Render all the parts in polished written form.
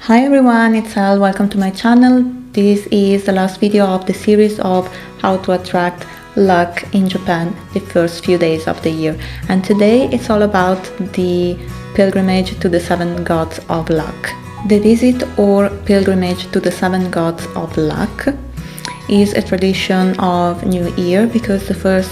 Hi everyone, it's Al. Welcome to my channel. This is the last video of the series of how to attract luck in Japan the first few days of the year. And today it's all about the pilgrimage to the seven gods of luck. The visit or pilgrimage to the seven gods of luck is a tradition of New Year because the first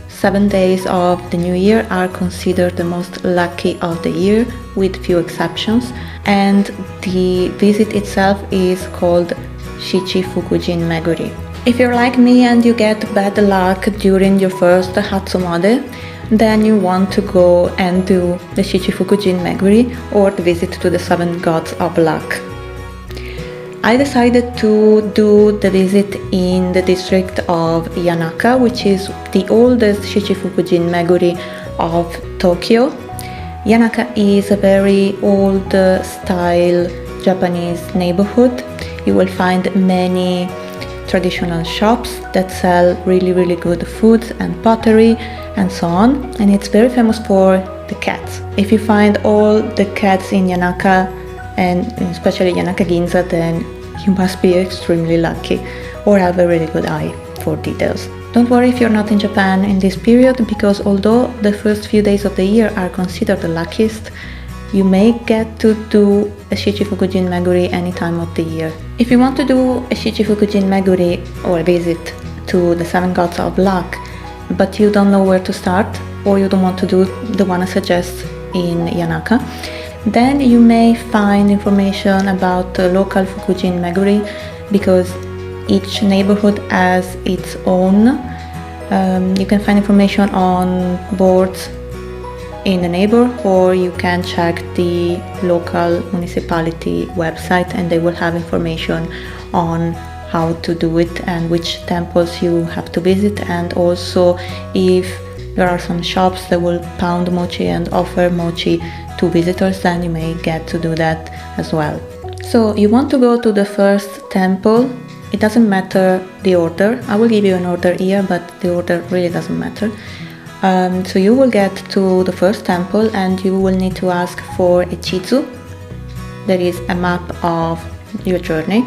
7 days of the New Year are considered the most lucky of the year with few exceptions, and the visit itself is called Shichifukujin Meguri. If you're like me and you get bad luck during your first Hatsumode, then you want to go and do the Shichifukujin Meguri or the visit to the seven gods of luck. I decided to do the visit in the district of Yanaka, which is the oldest Shichifukujin Meguri of Tokyo. Yanaka is a very old style Japanese neighborhood. You will find many traditional shops that sell really good food and pottery and so on, and it's very famous for the cats. If you find all the cats in Yanaka, and especially Yanaka Ginza, then you must be extremely lucky or have a really good eye for details. Don't worry if you're not in Japan in this period, because although the first few days of the year are considered the luckiest, you may get to do a Shichifukujin Meguri any time of the year. If you want to do a Shichifukujin Meguri or a visit to the seven gods of luck, but you don't know where to start, or you don't want to do the one I suggest in Yanaka, then you may find information about local Fukujin Meguri, because each neighborhood has its own. You can find information on boards in the neighbor, or you can check the local municipality website and they will have information on how to do it and which temples you have to visit, and also if there are some shops that will pound mochi and offer mochi to visitors, then you may get to do that as well. So you want to go to the first temple. It doesn't matter the order. I will give you an order here, but the order really doesn't matter. So you will get to the first temple and you will need to ask for a chizu, that is a map of your journey,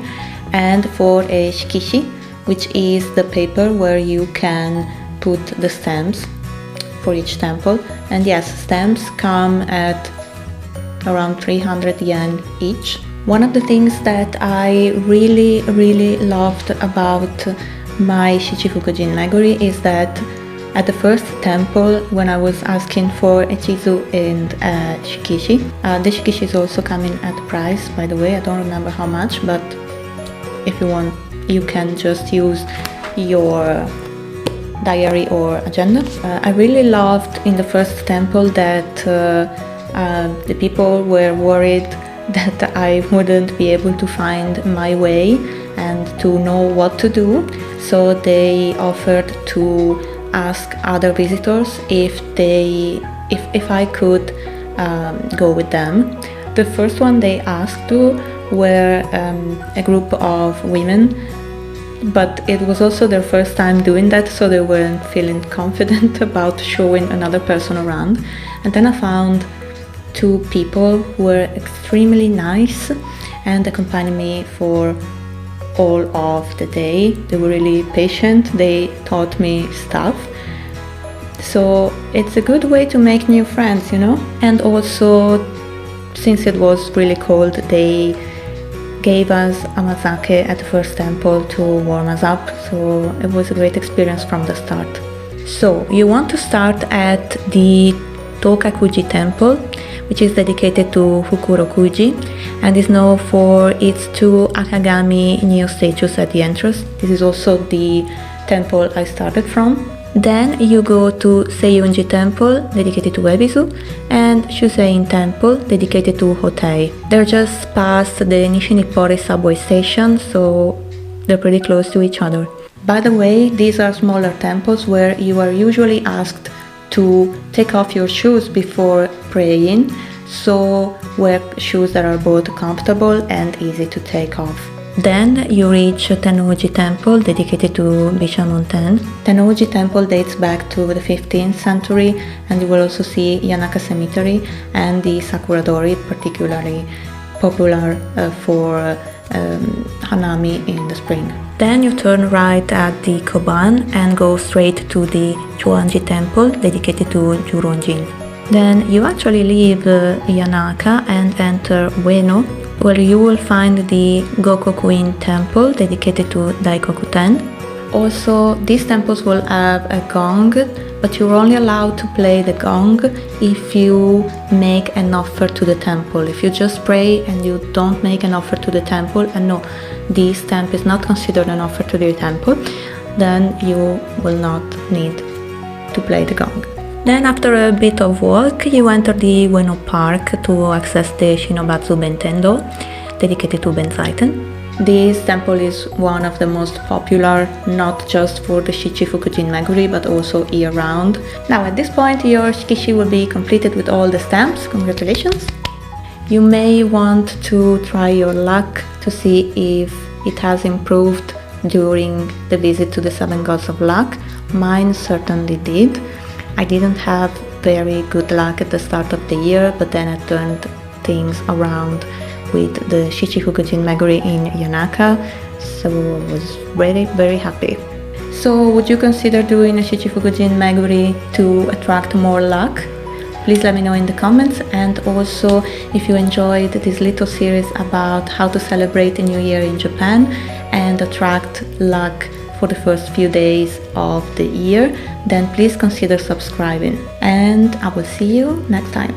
and for a shikishi, which is the paper where you can put the stamps for each temple. And yes, stamps come at around 300 yen each. One of the things that I really loved about my Shichifukujin Meguri is that at the first temple, when I was asking for a chizu and a shikishi, the shikishi is also coming at a price, by the way. I don't remember how much, but if you want, you can just use your diary or agenda. I really loved in the first temple that the people were worried that I wouldn't be able to find my way and to know what to do, so they offered to ask other visitors if I could go with them. The first one they asked to were a group of women, but it was also their first time doing that, so they weren't feeling confident about showing another person around. And then I found two people who were extremely nice and accompanied me for all of the day. They were really patient. They taught me stuff. So it's a good way to make new friends, you know. And also, since it was really cold, they gave us amazake at the first temple to warm us up. So it was a great experience from the start. So you want to start at the Tokakuji temple, which is dedicated to Fukurokuji and is known for its two Akagami Neo statues at the entrance. This is also the temple I started from. Then you go to Seiyunji temple, dedicated to Ebisu, and Shusein temple, dedicated to Hotei. They're just past the Nishinippori subway station, so they're pretty close to each other. By the way, these are smaller temples where you are usually asked to take off your shoes before praying, so wear shoes that are both comfortable and easy to take off. Then you reach Tennoji temple, dedicated to Bishamon-ten. Tennoji temple dates back to the 15th century, and you will also see Yanaka cemetery and the Sakuradori, particularly popular for Hanami in the spring. Then you turn right at the Koban and go straight to the Chuanji temple dedicated to Juronjin. Then you actually leave Yanaka and enter Ueno, where you will find the Gokokuin temple dedicated to Daikokuten. Also, these temples will have a gong, but you're only allowed to play the gong if you make an offer to the temple. If you just pray and you don't make an offer to the temple, and no, this temple is not considered an offer to the temple, then you will not need to play the gong. Then after a bit of walk, you enter the Ueno Park to access the Shinobatsu Bentendo, dedicated to Benzaiten. This temple is one of the most popular, not just for the Shichifukujin Meguri, but also year-round. Now at this point your Shikishi will be completed with all the stamps. Congratulations! You may want to try your luck to see if it has improved during the visit to the 7 Gods of Luck. Mine certainly did. I didn't have very good luck at the start of the year, but then I turned things around with the Shichifukujin Meguri in Yanaka, so I was very, very happy. So would you consider doing a Shichifukujin Meguri to attract more luck? Please let me know in the comments, and also if you enjoyed this little series about how to celebrate the New Year in Japan and attract luck for the first few days of the year, then please consider subscribing, and I will see you next time.